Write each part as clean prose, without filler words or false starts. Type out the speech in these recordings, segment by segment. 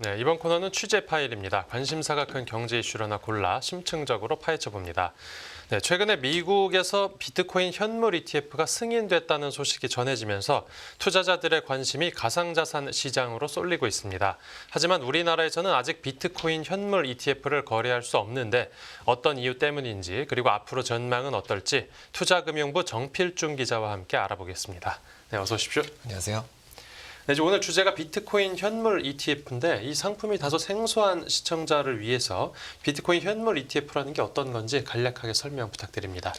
네, 이번 코너는 취재 파일입니다. 관심사가 큰 경제 이슈를 하나 골라 심층적으로 파헤쳐 봅니다. 네, 최근에 미국에서 비트코인 현물 ETF가 승인됐다는 소식이 전해지면서 투자자들의 관심이 가상자산 시장으로 쏠리고 있습니다. 하지만 우리나라에서는 아직 비트코인 현물 ETF를 거래할 수 없는데 어떤 이유 때문인지 그리고 앞으로 전망은 어떨지 투자금융부 정필중 기자와 함께 알아보겠습니다. 네, 어서 오십시오. 안녕하세요. 네, 오늘 주제가 비트코인 현물 ETF인데 이 상품이 다소 생소한 시청자를 위해서 비트코인 현물 ETF라는 게 어떤 건지 간략하게 설명 부탁드립니다.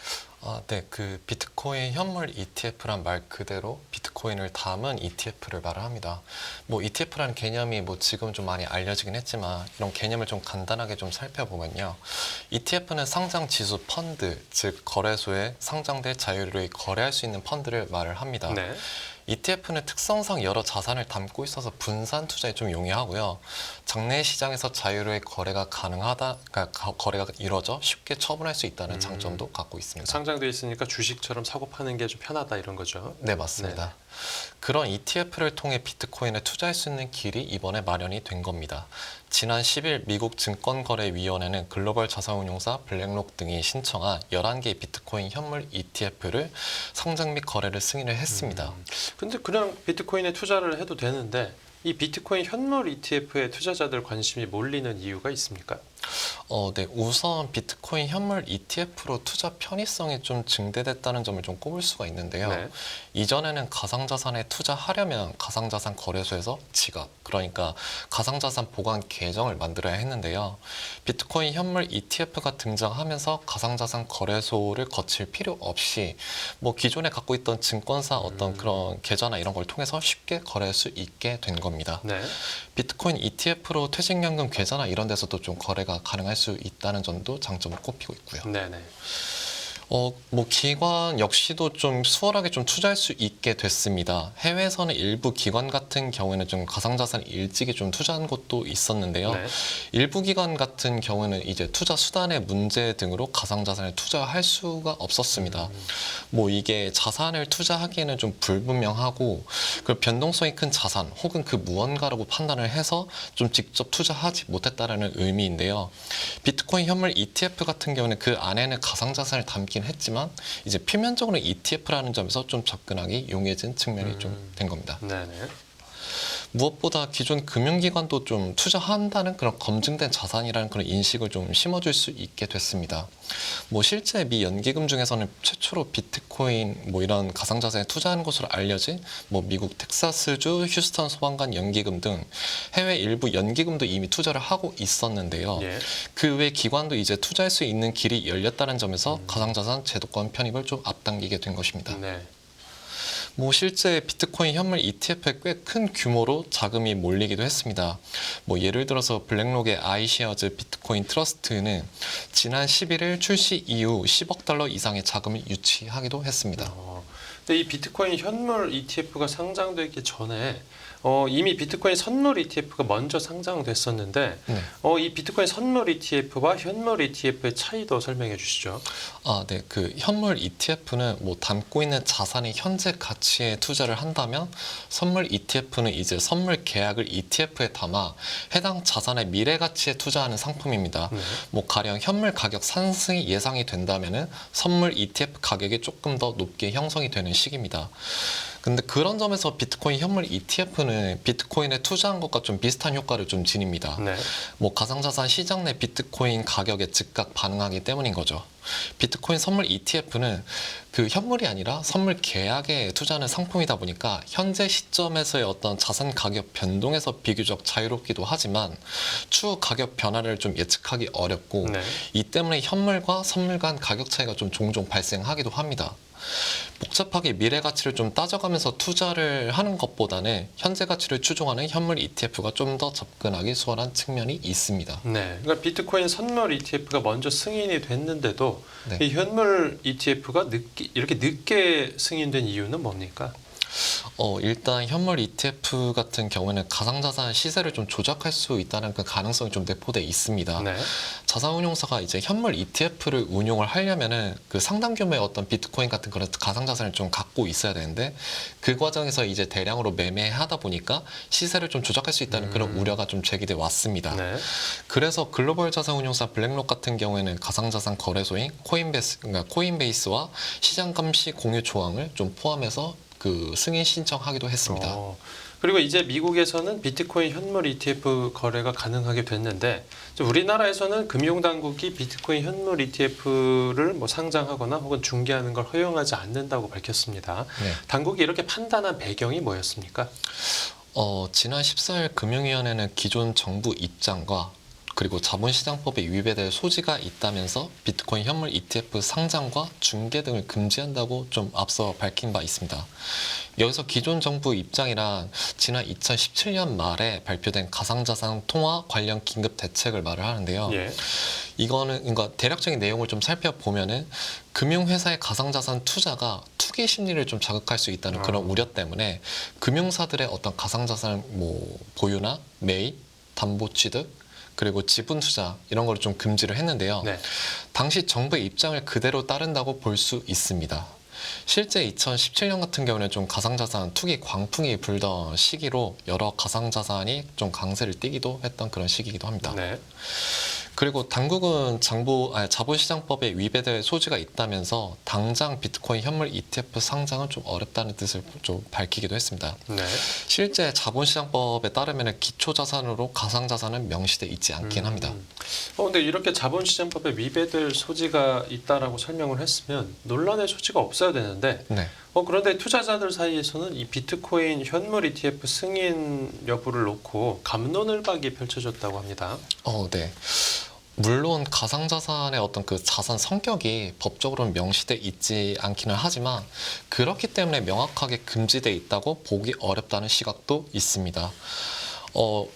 네, 그 비트코인 현물 ETF란 말 그대로 비트코인을 담은 ETF를 말을 합니다. 뭐 ETF라는 개념이 뭐 지금 좀 많이 알려지긴 했지만 이런 개념을 좀 간단하게 좀 살펴보면요. ETF는 상장 지수 펀드, 즉 거래소에 상장돼 자유로이 거래할 수 있는 펀드를 말을 합니다. 네. ETF는 특성상 여러 자산을 담고 있어서 분산 투자에 좀 용이하고요. 장내 시장에서 자유로이 거래가 가능하다, 그러니까 거래가 이루어져 쉽게 처분할 수 있다는 장점도 갖고 있습니다. 상장돼 있으니까 주식처럼 사고 파는 게 좀 편하다 이런 거죠. 네, 맞습니다. 네. 그런 ETF를 통해 비트코인에 투자할 수 있는 길이 이번에 마련이 된 겁니다. 지난 10일 미국 증권거래위원회는 글로벌 자산운용사 블랙록 등이 신청한 11개의 비트코인 현물 ETF를 상장 및 거래를 승인을 했습니다. 근데 그냥 비트코인에 투자를 해도 되는데 이 비트코인 현물 ETF에 투자자들 관심이 몰리는 이유가 있습니까? 네, 우선 비트코인 현물 ETF로 투자 편의성이 좀 증대됐다는 점을 좀 꼽을 수가 있는데요. 네. 이전에는 가상자산에 투자하려면 가상자산 거래소에서 지갑, 그러니까 가상자산 보관 계정을 만들어야 했는데요. 비트코인 현물 ETF가 등장하면서 가상자산 거래소를 거칠 필요 없이 뭐 기존에 갖고 있던 증권사 어떤 그런 계좌나 이런 걸 통해서 쉽게 거래할 수 있게 된 겁니다. 네. 비트코인 ETF로 퇴직연금 계좌나 이런 데서도 좀 거래가 가능할 수 있다는 점도 장점으로 꼽히고 있고요. 네네. 뭐 기관 역시도 좀 수월하게 좀 투자할 수 있게 됐습니다. 해외에서는 일부 기관 같은 경우에는 좀 가상자산 일찍이 좀 투자한 곳도 있었는데요. 네. 일부 기관 같은 경우는 이제 투자 수단의 문제 등으로 가상자산에 투자할 수가 없었습니다. 뭐 이게 자산을 투자하기에는 좀 불분명하고 그 변동성이 큰 자산 혹은 그 무언가라고 판단을 해서 좀 직접 투자하지 못했다라는 의미인데요. 비트코인 현물 ETF 같은 경우는 그 안에는 가상자산을 담긴 했지만 이제 표면적으로 ETF라는 점에서 좀 접근하기 용이해진 측면이 좀 된 겁니다. 네네. 무엇보다 기존 금융기관도 좀 투자한다는 그런 검증된 자산이라는 그런 인식을 좀 심어줄 수 있게 됐습니다. 뭐 실제 미 연기금 중에서는 최초로 비트코인 뭐 이런 가상자산에 투자하는 것으로 알려진 뭐 미국 텍사스주 휴스턴 소방관 연기금 등 해외 일부 연기금도 이미 투자를 하고 있었는데요. 예. 그 외 기관도 이제 투자할 수 있는 길이 열렸다는 점에서 가상자산 제도권 편입을 좀 앞당기게 된 것입니다. 네. 뭐 실제 비트코인 현물 ETF에 꽤 큰 규모로 자금이 몰리기도 했습니다. 뭐 예를 들어서 블랙록의 아이쉐어즈 비트코인 트러스트는 지난 11일 출시 이후 10억 달러 이상의 자금을 유치하기도 했습니다. 근데 이 비트코인 현물 ETF가 상장되기 전에 이미 비트코인 선물 ETF가 먼저 상장됐었는데 네. 이 비트코인 선물 ETF와 현물 ETF의 차이도 설명해 주시죠. 네. 그 현물 ETF는 뭐 담고 있는 자산의 현재 가치에 투자를 한다면 선물 ETF는 이제 선물 계약을 ETF에 담아 해당 자산의 미래 가치에 투자하는 상품입니다. 뭐 가령 현물 가격 상승이 예상이 된다면은 선물 ETF 가격이 조금 더 높게 형성이 되는 시기입니다. 근데 그런 점에서 비트코인 현물 ETF는 비트코인에 투자한 것과 좀 비슷한 효과를 좀 지닙니다. 네. 뭐 가상자산 시장 내 비트코인 가격에 즉각 반응하기 때문인 거죠. 비트코인 선물 ETF는 그 현물이 아니라 선물 계약에 투자하는 상품이다 보니까 현재 시점에서의 어떤 자산 가격 변동에서 비교적 자유롭기도 하지만 추후 가격 변화를 좀 예측하기 어렵고 네. 이 때문에 현물과 선물 간 가격 차이가 좀 종종 발생하기도 합니다. 복잡하게 미래 가치를 좀 따져가면서 투자를 하는 것보다는 현재 가치를 추종하는 현물 ETF가 좀 더 접근하기 수월한 측면이 있습니다. 네. 그러니까 비트코인 선물 ETF가 먼저 승인이 됐는데도 네. 이 현물 ETF가 이렇게 늦게 승인된 이유는 뭡니까? 일단 현물 ETF 같은 경우에는 가상자산 시세를 좀 조작할 수 있다는 그 가능성이 좀 내포돼 있습니다. 네. 자산운용사가 이제 현물 ETF를 운용을 하려면은 그 상당 규모의 어떤 비트코인 같은 그런 가상자산을 좀 갖고 있어야 되는데 그 과정에서 이제 대량으로 매매하다 보니까 시세를 좀 조작할 수 있다는 그런 우려가 좀 제기돼 왔습니다. 네. 그래서 글로벌 자산운용사 블랙록 같은 경우에는 가상자산 거래소인 코인베이스와 시장 감시 공유 조항을 좀 포함해서 그 승인 신청하기도 했습니다. 그리고 이제 미국에서는 비트코인 현물 ETF 거래가 가능하게 됐는데 우리나라에서는 금융당국이 비트코인 현물 ETF를 뭐 상장하거나 혹은 중개하는 걸 허용하지 않는다고 밝혔습니다. 네. 당국이 이렇게 판단한 배경이 뭐였습니까? 지난 14일 금융위원회는 기존 정부 입장과 그리고 자본시장법에 위배될 소지가 있다면서 비트코인 현물 ETF 상장과 중개 등을 금지한다고 좀 앞서 밝힌 바 있습니다. 여기서 기존 정부 입장이란 지난 2017년 말에 발표된 가상자산 통화 관련 긴급 대책을 말을 하는데요. 예. 이거는 그러니까 대략적인 내용을 좀 살펴보면은 금융회사의 가상자산 투자가 투기 심리를 좀 자극할 수 있다는 그런 우려 때문에 금융사들의 어떤 가상자산 뭐 보유나 매입, 담보 취득 그리고 지분 투자 이런 걸 좀 금지를 했는데요. 네. 당시 정부의 입장을 그대로 따른다고 볼 수 있습니다. 실제 2017년 같은 경우는 좀 가상자산 투기 광풍이 불던 시기로 여러 가상자산이 좀 강세를 띠기도 했던 그런 시기이기도 합니다. 네. 그리고 당국은 자본시장법에 위배될 소지가 있다면서 당장 비트코인 현물 ETF 상장은 좀 어렵다는 뜻을 좀 밝히기도 했습니다. 네. 실제 자본시장법에 따르면 기초자산으로 가상자산은 명시돼 있지 않긴 합니다. 근데 이렇게 자본시장법에 위배될 소지가 있다라고 설명을 했으면 논란의 소지가 없어야 되는데 네. 그런데 투자자들 사이에서는 이 비트코인 현물 ETF 승인 여부를 놓고 갑론을박이 펼쳐졌다고 합니다. 네. 물론 가상자산의 어떤 그 자산 성격이 법적으로는 명시돼 있지 않기는 하지만 그렇기 때문에 명확하게 금지돼 있다고 보기 어렵다는 시각도 있습니다.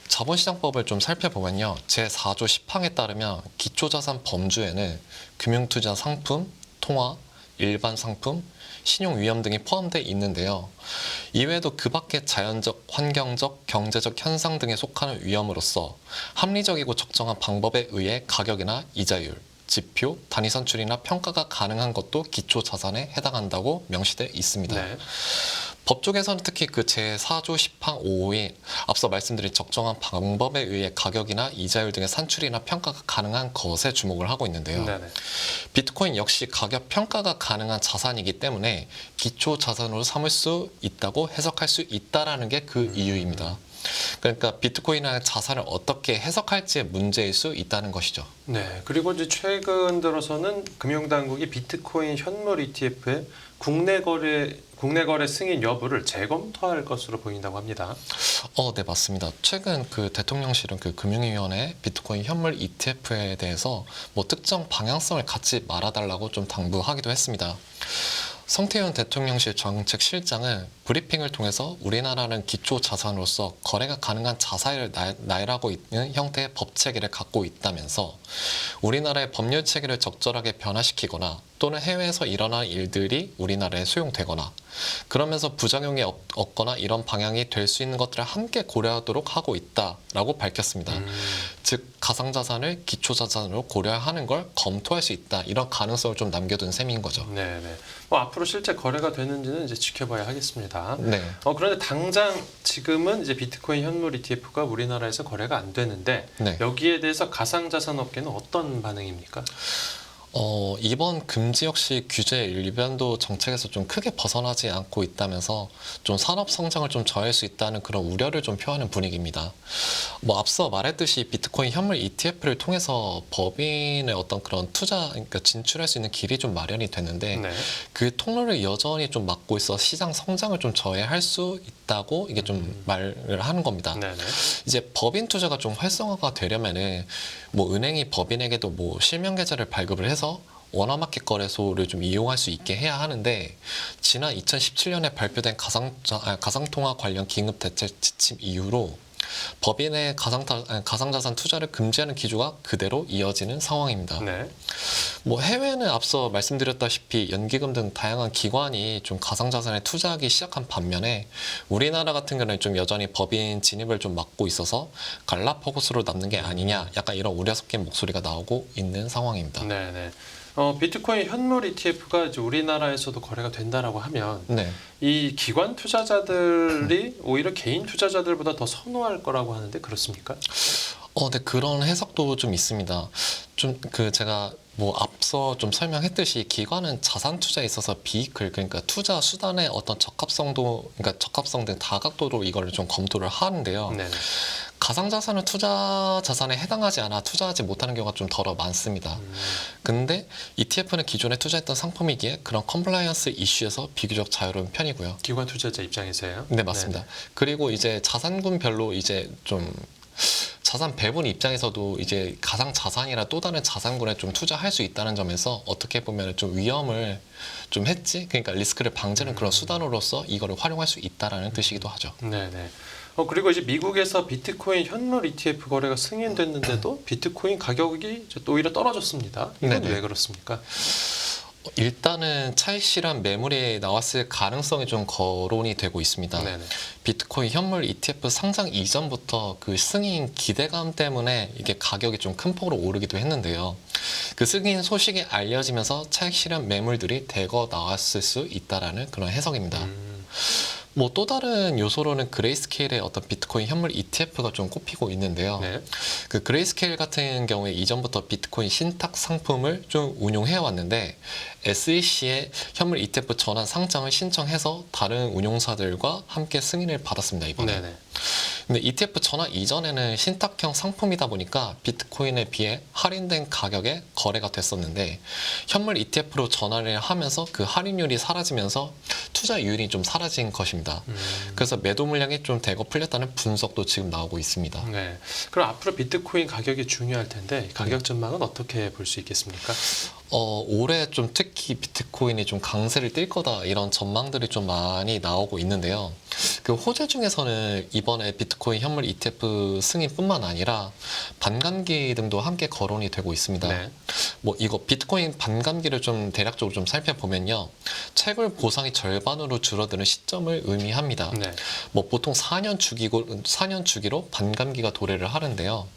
자본시장법을 좀 살펴보면요. 제4조 10항에 따르면 기초자산 범주에는 금융투자 상품, 통화, 일반 상품, 신용위험 등이 포함되어 있는데요. 이외에도 그 밖에 자연적, 환경적, 경제적 현상 등에 속하는 위험으로서 합리적이고 적정한 방법에 의해 가격이나 이자율, 지표, 단위 산출이나 평가가 가능한 것도 기초자산에 해당한다고 명시되어 있습니다. 네. 법조계에서는 특히 그 제4조 10항 5호인 앞서 말씀드린 적정한 방법에 의해 가격이나 이자율 등의 산출이나 평가가 가능한 것에 주목을 하고 있는데요. 네네. 비트코인 역시 가격 평가가 가능한 자산이기 때문에 기초 자산으로 삼을 수 있다고 해석할 수 있다라는 게 그 이유입니다. 그러니까 비트코인의 자산을 어떻게 해석할지의 문제일 수 있다는 것이죠. 네. 그리고 이제 최근 들어서는 금융당국이 비트코인 현물 ETF의 국내 거래 승인 여부를 재검토할 것으로 보인다고 합니다. 네, 맞습니다. 최근 그 대통령실은 그 금융위원회 비트코인 현물 ETF에 대해서 뭐 특정 방향성을 갖지 말아달라고 좀 당부하기도 했습니다. 성태현 대통령실 정책실장은 브리핑을 통해서 우리나라는 기초 자산으로서 거래가 가능한 자산을 나열하고 있는 형태의 법 체계를 갖고 있다면서 우리나라의 법률 체계를 적절하게 변화시키거나 또는 해외에서 일어나는 일들이 우리나라에 수용되거나 그러면서 부작용이 없거나 이런 방향이 될 수 있는 것들을 함께 고려하도록 하고 있다라고 밝혔습니다. 즉 가상자산을 기초자산으로 고려하는 걸 검토할 수 있다 이런 가능성을 좀 남겨둔 셈인 거죠. 네네. 앞으로 실제 거래가 되는지는 이제 지켜봐야 하겠습니다. 네. 그런데 당장 지금은 이제 비트코인 현물 ETF가 우리나라에서 거래가 안 되는데 네. 여기에 대해서 가상자산 업계는 어떤 반응입니까? 이번 금지 역시 규제 일변도 정책에서 좀 크게 벗어나지 않고 있다면서 좀 산업 성장을 좀 저할 수 있다는 그런 우려를 좀 표하는 분위기입니다. 앞서 말했듯이 비트코인 현물 ETF를 통해서 법인의 어떤 그런 투자, 그러니까 진출할 수 있는 길이 좀 마련이 됐는데 네. 그 통로를 여전히 좀 막고 있어 시장 성장을 좀 저해할 수 있다고 이게 좀 말을 하는 겁니다. 네네. 이제 법인 투자가 좀 활성화가 되려면은 은행이 법인에게도 실명 계좌를 발급을 해서 원화마켓 거래소를 좀 이용할 수 있게 해야 하는데 지난 2017년에 발표된 가상통화 관련 긴급 대책 지침 이후로 법인의 가상자산 투자를 금지하는 기조가 그대로 이어지는 상황입니다. 네. 뭐 해외는 앞서 말씀드렸다시피 연기금 등 다양한 기관이 좀 가상자산에 투자하기 시작한 반면에 우리나라 같은 경우는 좀 여전히 법인 진입을 좀 막고 있어서 갈라파고스로 남는 게 아니냐 약간 이런 우려 섞인 목소리가 나오고 있는 상황입니다. 네네. 비트코인 현물 ETF가 이제 우리나라에서도 거래가 된다라고 하면 네. 이 기관 투자자들이 오히려 개인 투자자들보다 더 선호할 거라고 하는데 그렇습니까? 네, 그런 해석도 좀 있습니다. 좀 제가 뭐 앞서 좀 설명했듯이 기관은 자산 투자에 있어서 비이클 그러니까 투자 수단의 어떤 적합성도 그러니까 적합성 등 다각도로 이걸 좀 검토를 하는데요. 네네. 가상자산은 투자 자산에 해당하지 않아 투자하지 못하는 경우가 좀 덜어 많습니다. 근데 ETF는 기존에 투자했던 상품이기에 그런 컴플라이언스 이슈에서 비교적 자유로운 편이고요. 기관 투자자 입장에서요? 네, 맞습니다. 그리고 이제 자산군별로 이제 좀 자산 배분 입장에서도 이제 가상 자산이라 또 다른 자산군에 좀 투자할 수 있다는 점에서 어떻게 보면 좀 위험을 좀 했지, 그러니까 리스크를 방지하는 그런 수단으로서 이거를 활용할 수 있다라는 뜻이기도 하죠. 네네. 그리고 이제 미국에서 비트코인 현물 ETF 거래가 승인됐는데도 비트코인 가격이 또 오히려 떨어졌습니다. 이건 네네. 왜 그렇습니까? 일단은 차익 실현 매물이 나왔을 가능성이 좀 거론이 되고 있습니다. 네네. 비트코인 현물 ETF 상장 이전부터 그 승인 기대감 때문에 이게 가격이 좀 큰 폭으로 오르기도 했는데요. 그 승인 소식이 알려지면서 차익 실현 매물들이 대거 나왔을 수 있다라는 그런 해석입니다. 뭐 또 다른 요소로는 그레이스케일의 어떤 비트코인 현물 ETF가 좀 꼽히고 있는데요. 네. 그 그레이스케일 같은 경우에 이전부터 비트코인 신탁 상품을 좀 운용해 왔는데 SEC의 현물 ETF 전환 상장을 신청해서 다른 운용사들과 함께 승인을 받았습니다, 이번에. 네네. 근데 ETF 전환 이전에는 신탁형 상품이다 보니까 비트코인에 비해 할인된 가격에 거래가 됐었는데 현물 ETF로 전환을 하면서 그 할인율이 사라지면서 투자이율이 좀 사라진 것입니다. 그래서 매도 물량이 좀 대거 풀렸다는 분석도 지금 나오고 있습니다. 네. 그럼 앞으로 비트코인 가격이 중요할 텐데 가격 전망은 어떻게 볼 수 있겠습니까? 올해 좀 특히 비트코인이 좀 강세를 띨 거다 이런 전망들이 좀 많이 나오고 있는데요. 그 호재 중에서는 이번에 비트코인 현물 ETF 승인뿐만 아니라 반감기 등도 함께 거론이 되고 있습니다. 네. 뭐 이거 비트코인 반감기를 좀 대략적으로 좀 살펴보면요. 채굴 보상이 절반으로 줄어드는 시점을 의미합니다. 네. 뭐 보통 4년 주기로 반감기가 도래를 하는데요.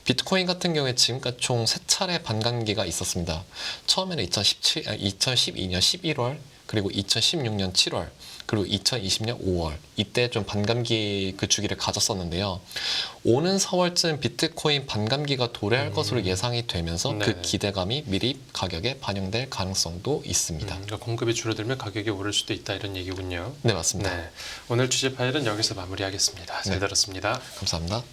비트코인 같은 경우에 지금까지 총 3차례 반감기가 있었습니다. 처음에는 2012년 11월, 그리고 2016년 7월, 그리고 2020년 5월 이때 좀 반감기 그 주기를 가졌었는데요. 오는 4월쯤 비트코인 반감기가 도래할 것으로 예상이 되면서 네네. 그 기대감이 미리 가격에 반영될 가능성도 있습니다. 그러니까 공급이 줄어들면 가격이 오를 수도 있다 이런 얘기군요. 네, 맞습니다. 네. 오늘 취재 파일은 여기서 마무리하겠습니다. 잘 네. 들었습니다. 감사합니다.